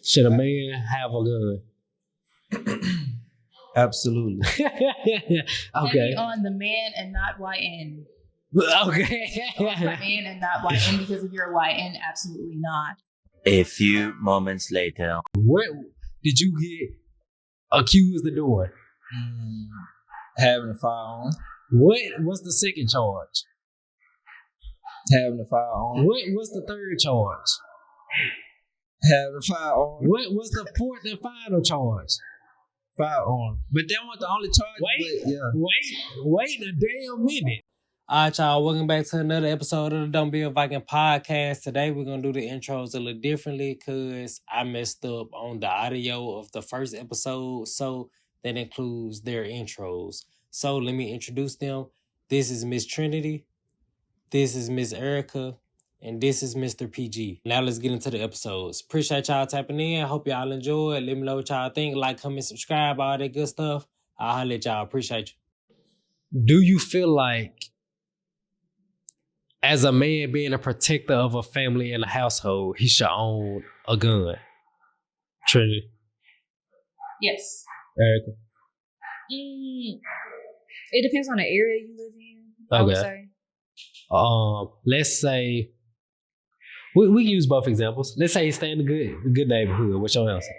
Should a man have a gun? Absolutely. Okay. Depending on the man and not YN. Okay. Man and not YN, because if you're a YN, absolutely not. A few moments later. What did you get accused of doing? Having a firearm. What's the second charge? Having a firearm. What's the third charge? Having a firearm. What's the fourth and final charge? Firearm. But that wasn't the only charge. Wait a damn minute. All right, y'all. Welcome back to another episode of the Don't Be a Viking podcast. Today, we're going to do the intros a little differently because I messed up on the audio of the first episode. So that includes their intros. So let me introduce them. This is Miss Trinity. This is Miss Erica. And this is Mr. PG. Now let's get into the episodes. Appreciate y'all tapping in. Hope y'all enjoy. Let me know what y'all think. Like, comment, subscribe, all that good stuff. I'll holler at y'all. Appreciate you. Do you feel like, as a man being a protector of a family and a household, he should own a gun? Trinity? Yes. Erica? It depends on the area you live in, I would say. Let's say, we can use both examples. Let's say you stay in a good neighborhood. What's your answer?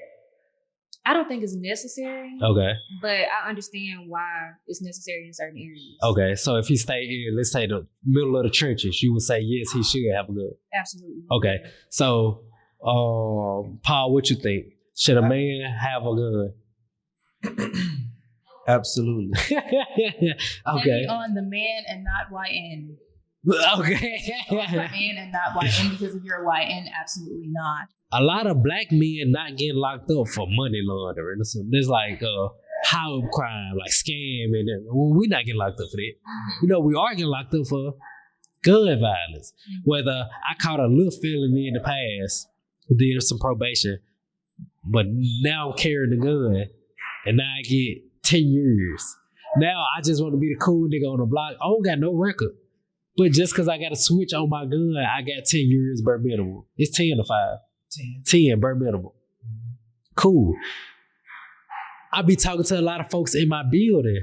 I don't think it's necessary. Okay. But I understand why it's necessary in certain areas. Okay, so if he stayed in, let's say, the middle of the trenches, you would say yes, he should have a gun. Absolutely. Okay, so Paul, what you think? Should a man have a gun? Absolutely. Okay. Depending on the man and not YN. Okay. Man and not YN, because if you're a YN, absolutely not. A lot of black men not getting locked up for money laundering. There's like high crime, like scamming. We're not getting locked up for that. You know, we are getting locked up for gun violence. Whether I caught a little felony in the past, did some probation, but now I'm carrying the gun, and now I get 10 years. Now I just want to be the cool nigga on the block. I don't got no record. But just because I got a switch on my gun, I got 10 years bare minimum. It's 10 to 5. 10 bare minimum. Cool. I be talking to a lot of folks in my building.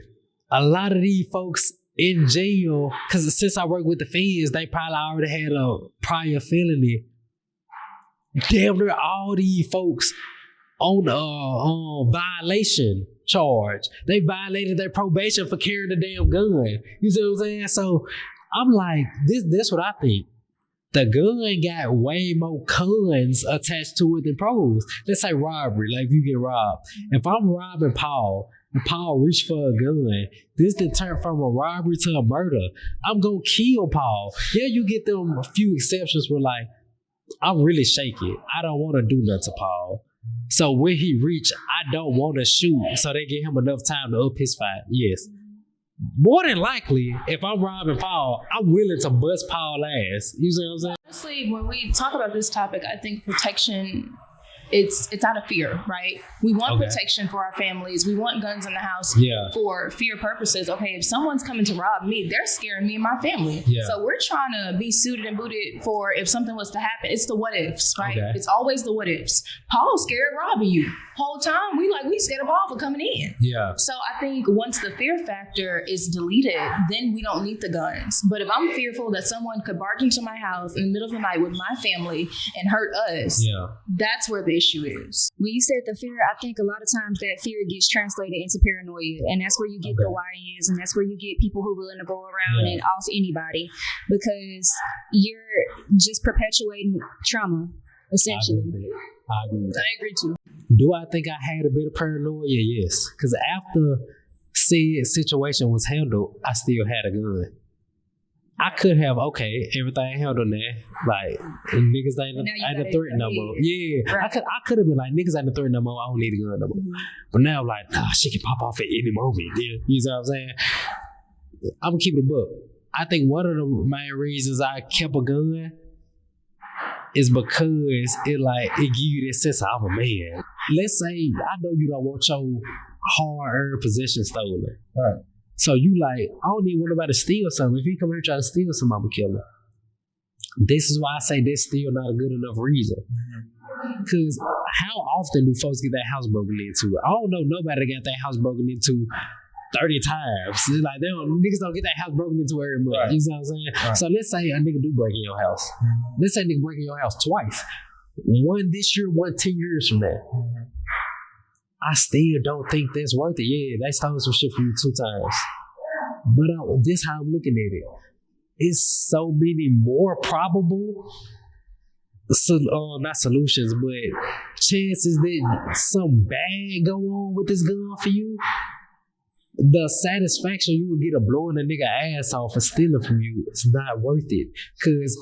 A lot of these folks in jail, because since I work with the feds, they probably already had a prior felony. Damn near all these folks on a violation charge. They violated their probation for carrying a damn gun. You see what I'm saying? So I'm like, this what I think. The gun got way more cons attached to it than pros. Let's say robbery, like if you get robbed. If I'm robbing Paul, and Paul reached for a gun, this did turn from a robbery to a murder. I'm gonna kill Paul. Yeah, you get them a few exceptions where like, I'm really shaky. I don't want to do nothing to Paul. So when he reach, I don't want to shoot, so they give him enough time to up his fight. Yes. More than likely, if I'm robbing Paul, I'm willing to bust Paul ass. You see what I'm saying? Honestly, when we talk about this topic, I think protection, it's out of fear, right? We want protection for our families. We want guns in the house for fear purposes. Okay, if someone's coming to rob me, they're scaring me and my family. Yeah. So we're trying to be suited and booted for if something was to happen. It's the what ifs, right? Okay. It's always the what ifs. Paul's scared robbing you. Whole time we scared of Paul for coming in. Yeah. So I think once the fear factor is deleted, then we don't need the guns. But if I'm fearful that someone could barge into my house in the middle of the night with my family and hurt us, that's where the issue is. When you said the fear, I think a lot of times that fear gets translated into paranoia, and that's where you get the YNs, and that's where you get people who are willing to go around and off anybody, because you're just perpetuating trauma, essentially. I agree too. Do I think I had a bit of paranoia? Yes. Because after said situation was handled, I still had a gun. I could have, everything handled now. Like, niggas ain't a threat no more. Yeah. Right. I could have been like, niggas ain't a threat no more. I don't need a gun no more. But now I'm like, nah, shit can pop off at any moment. Yeah. You know what I'm saying? I'm going to keep it a buck. I think one of the main reasons I kept a gun is because it give you that sense of I'm a man. Let's say I know you don't want your hard-earned possession stolen. Right. So you like, I don't even want nobody to steal something. If he come here trying to steal something, I'm gonna kill him. This is why I say that's still not a good enough reason. Because how often do folks get their house broken into? I don't know nobody that got their house broken into 30 times. It's like niggas don't get their house broken into every month. Right. You know what I'm saying? Right. So let's say a nigga do break in your house. Let's say a nigga break in your house twice. One this year, one 10 years from now. I still don't think that's worth it. Yeah, they stole some shit from you 2 times. But this how I'm looking at it. It's so many more probable, not solutions, but chances that some bad go on with this gun for you. The satisfaction you would get of blowing a nigga ass off and stealing from you is not worth it. Because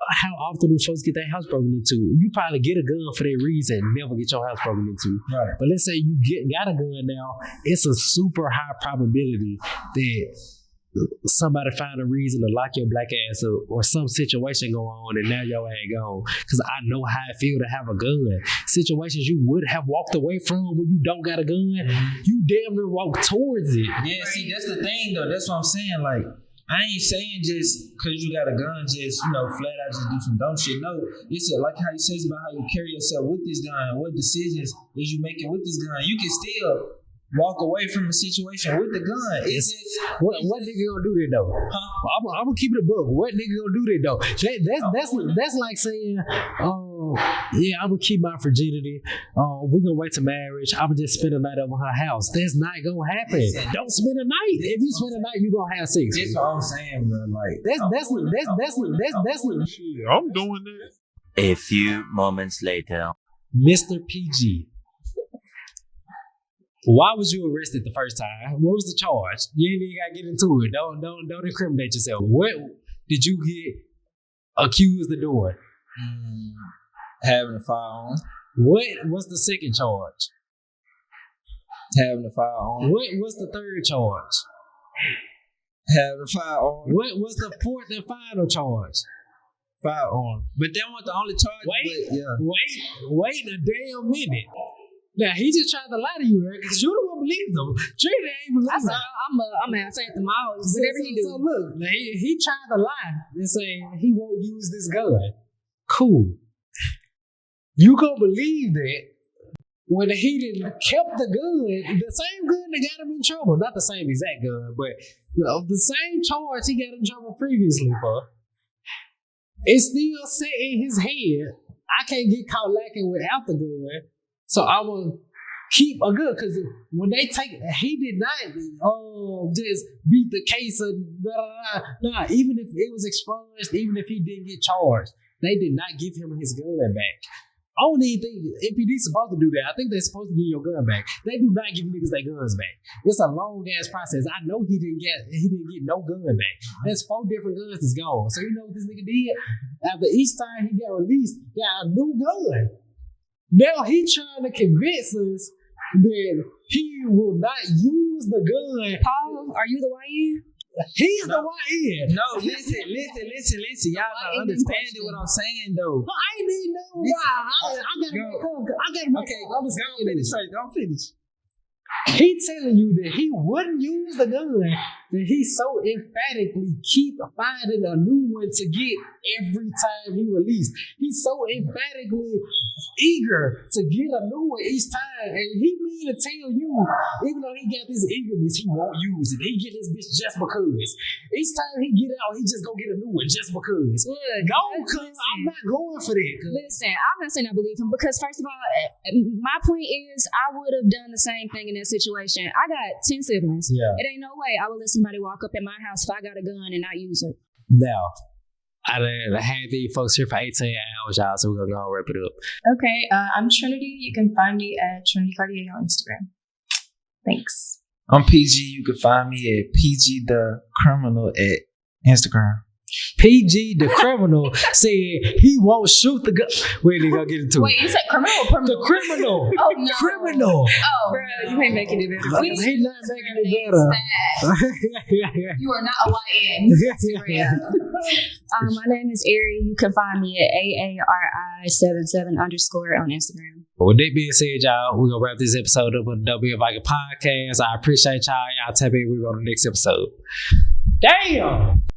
how often do folks get their house broken into? You probably get a gun for that reason, never get your house broken into. Right. But let's say you got a gun now, it's a super high probability that somebody find a reason to lock your black ass up or some situation go on and now your ass gone. Because I know how it feel to have a gun. Situations you would have walked away from when you don't got a gun, you damn near walk towards it. Yeah, see, that's the thing though. That's what I'm saying. Like, I ain't saying just because you got a gun, just, flat out just do some dumb shit. No, it's like how you says about how you carry yourself with this gun, what decisions is you making with this gun. You can still walk away from a situation with the gun. It's just, what nigga gonna do that though? Huh? I'm gonna keep it a book. What nigga gonna do that though? That's like saying, yeah, I'm gonna keep my virginity. We're gonna wait to marriage. I'm gonna just spend a night over her house. That's not gonna happen. Don't spend a night. If you spend a night, you gonna have sex. That's what I'm saying, bro. Like that's shit. I'm doing that. A few moments later, Mr. PG. Why was you arrested the first time? What was the charge? You ain't even gotta get into it. Don't incriminate yourself. What did you get accused of doing? Having a firearm. What was the second charge? Having a firearm. What was the third charge? Having a firearm. What was the fourth and final charge? Firearm. But that wasn't the only charge. Wait a damn minute. Now he just tried to lie to you, Eric, because you don't want to believe them. Trina ain't believe them. I'm gonna say them all. Whatever he do. So look, now he tried to lie and say he won't use this gun. Cool. You gonna believe that when he didn't kept the gun, the same gun that got him in trouble, not the same exact gun, but the same charge he got in trouble previously for. It's still set in his head. I can't get caught lacking without the gun. So I'm going to keep a gun, because when they take, he did not just beat the case of nah, even if it was expunged, even if he didn't get charged, they did not give him his gun back. I don't even think MPD's supposed to do that. I think they're supposed to give your gun back. They do not give niggas their guns back. It's a long ass process. I know he didn't get no gun back. There's 4 different guns that's gone. So you know what this nigga did? After each time he got released, got a new gun. Now he trying to convince us that he will not use the gun. Paul, are you the YN? He's the YN. No, listen. Y'all not understanding what I'm saying though. No, I ain't even know why. I gotta make understand. Don't finish. He telling you that he wouldn't use the gun, that he so emphatically keep finding a new one to get every time he released. He's so emphatically eager to get a new one each time, and he mean to tell you, even though he got this eagerness, he won't use it. He get this bitch just because. Each time he get out, he just gonna get a new one just because. Go, cuz I'm not going for that. Listen, I'm not saying I believe him, because first of all, my point is I would have done the same thing in that situation. I got 10 siblings. Yeah. It ain't no way I would let somebody walk up in my house if I got a gun and not use it. Now, I had these folks here for 18 hours, y'all, so we're going to go and wrap it up. Okay, I'm Trinity. You can find me at Trinity Cartier on Instagram. Thanks. I'm PG. You can find me at PG the Criminal at Instagram. PG the Criminal said he won't shoot the gun. Wait, they gonna get into it. Wait, you said criminal or criminal? The criminal. Oh, no. Criminal. Oh, bro, you ain't making it better. He's not making it better. You are not a YN. Instagram. My name is Ari. You can find me at AARI77_ on Instagram. With that being said, y'all, we're gonna wrap this episode up with the W Viking Podcast. I appreciate y'all. Y'all tap in. We're on the next episode. Damn.